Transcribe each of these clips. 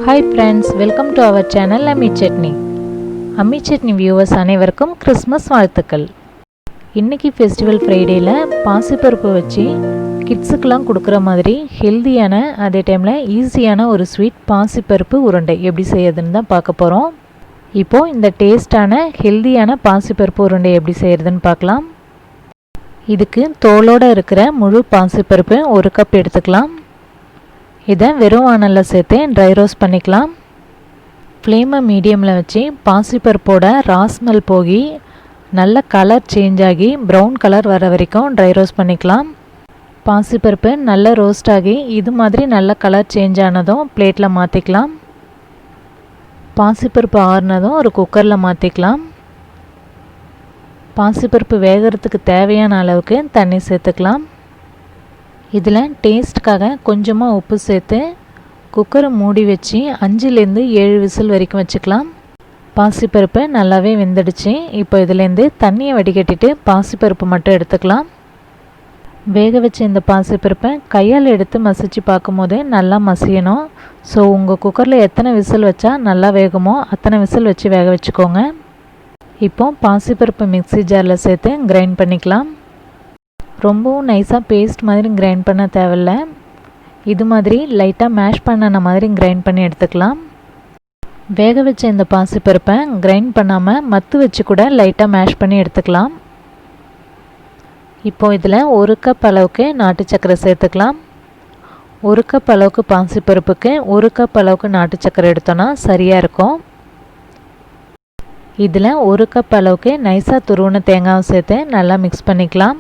Hi friends, welcome to our channel Ammi Chutney. Ammi Chutney viewers அனைவருக்கும் Christmas வாழ்த்துக்கள். இன்னைக்கு festival ஃப்ரைடேல பாசிப்பருப்பு வச்சு கிட்ஸுக்கெல்லாம் கொடுக்குற மாதிரி ஹெல்தியான அதே டைமில் ஈஸியான ஒரு ஸ்வீட் பாசிப்பருப்பு உருண்டை எப்படி செய்யறதுன்னு தான் பார்க்க போகிறோம். இப்போது இந்த டேஸ்டான ஹெல்தியான பாசிப்பருப்பு உருண்டை எப்படி செய்யறதுன்னு பார்க்கலாம். இதுக்கு தோலோடு இருக்கிற முழு பாசிப்பருப்பு 1 கப் எடுத்துக்கலாம். இதை வெறும் வானலில் சேர்த்து ட்ரை ரோஸ்ட் பண்ணிக்கலாம். ஃப்ளேமை மீடியமில் வச்சு பாசிப்பருப்போட ராஸ்மெல் போகி நல்ல கலர் சேஞ்ச் ஆகி ப்ரௌன் கலர் வர வரைக்கும் ட்ரை ரோஸ்ட் பண்ணிக்கலாம். பாசிப்பருப்பு நல்ல ரோஸ்ட் ஆகி இது மாதிரி நல்ல கலர் சேஞ்ச் ஆனதும் பிளேட்டில் மாற்றிக்கலாம். பாசிப்பருப்பு ஆறுனதும் ஒரு குக்கரில் மாற்றிக்கலாம். பாசிப்பருப்பு வேகிறதுக்கு தேவையான அளவுக்கு தண்ணி சேர்த்துக்கலாம். இதில் டேஸ்ட்டுக்காக கொஞ்சமாக உப்பு சேர்த்து குக்கரை மூடி வச்சு 5லேருந்து 7 விசில் வரைக்கும் வச்சுக்கலாம். பாசிப்பருப்பு நல்லாவே வெந்துடுச்சு. இப்போ இதிலேருந்து தண்ணியை வடிகட்டிட்டு பாசிப்பருப்பு மட்டும் எடுத்துக்கலாம். வேக வச்ச இந்த பாசிப்பருப்பை கையால் எடுத்து மசிச்சு பார்க்கும்போது நல்லா மசியணும். ஸோ உங்கள் குக்கரில் எத்தனை விசில் வச்சா நல்லா வேகுமோ அத்தனை விசில் வச்சு வேக வச்சுக்கோங்க. இப்போ பாசிப்பருப்பு மிக்ஸி ஜாரில் சேர்த்து கிரைண்ட் பண்ணிக்கலாம். ரொம்பவும் நைஸாக பேஸ்ட் மாதிரி கிரைண்ட் பண்ண தேவையில்ல. இது மாதிரி லைட்டாக மேஷ் பண்ணன மாதிரி கிரைண்ட் பண்ணி எடுத்துக்கலாம். வேக வச்ச இந்த பாசிப்பருப்பை கிரைண்ட் பண்ணாமல் மத்து வச்சு கூட லைட்டாக மேஷ் பண்ணி எடுத்துக்கலாம். இப்போது இதில் 1 கப் அளவுக்கு நாட்டு சர்க்கரை சேர்த்துக்கலாம். 1 கப் அளவுக்கு பாசிப்பருப்புக்கு 1 கப் அளவுக்கு நாட்டு சர்க்கரை எடுத்தோன்னா சரியாக இருக்கும். இதில் 1 கப் அளவுக்கு நைஸாக துருவின தேங்காவை சேர்த்து நல்லா மிக்ஸ் பண்ணிக்கலாம்.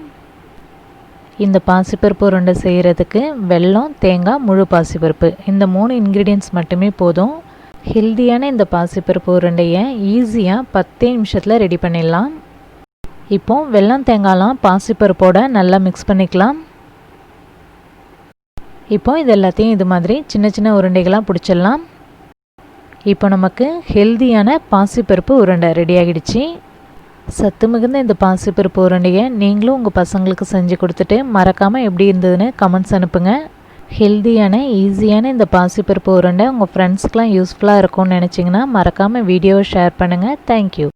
இந்த பாசிப்பருப்பு உருண்டை செய்கிறதுக்கு வெல்லம், தேங்காய், முழு பாசிப்பருப்பு இந்த 3 இன்க்ரீடியன்ட்ஸ் மட்டுமே போதும். ஹெல்தியான இந்த பாசிப்பருப்பு உருண்டையை ஈஸியாக 10 நிமிஷத்தில் ரெடி பண்ணிடலாம். இப்போது வெல்லம், தேங்காய்லாம் பாசிப்பருப்போடு நல்லா மிக்ஸ் பண்ணிக்கலாம். இப்போது இது எல்லாத்தையும் இது மாதிரி சின்ன சின்ன உருண்டைகளாக பிடிச்சிடலாம். இப்போ நமக்கு ஹெல்தியான பாசிப்பருப்பு உருண்டை ரெடி ஆகிடுச்சு. சத்து மிகுந்த இந்த பாசிப்பருப்பு உருண்டையை நீங்களும் உங்கள் பசங்களுக்கு செஞ்சு கொடுத்துட்டு மறக்காமல் எப்படி இருந்ததுன்னு கமெண்ட்ஸ் அனுப்புங்க. ஹெல்தியான ஈஸியான இந்த பாசிப்பருப்பு உருண்டை உங்கள் ஃப்ரெண்ட்ஸ்க்கெலாம் யூஸ்ஃபுல்லாக இருக்கும்னு நினச்சிங்கன்னா மறக்காமல் வீடியோவை ஷேர் பண்ணுங்கள். தேங்க்யூ.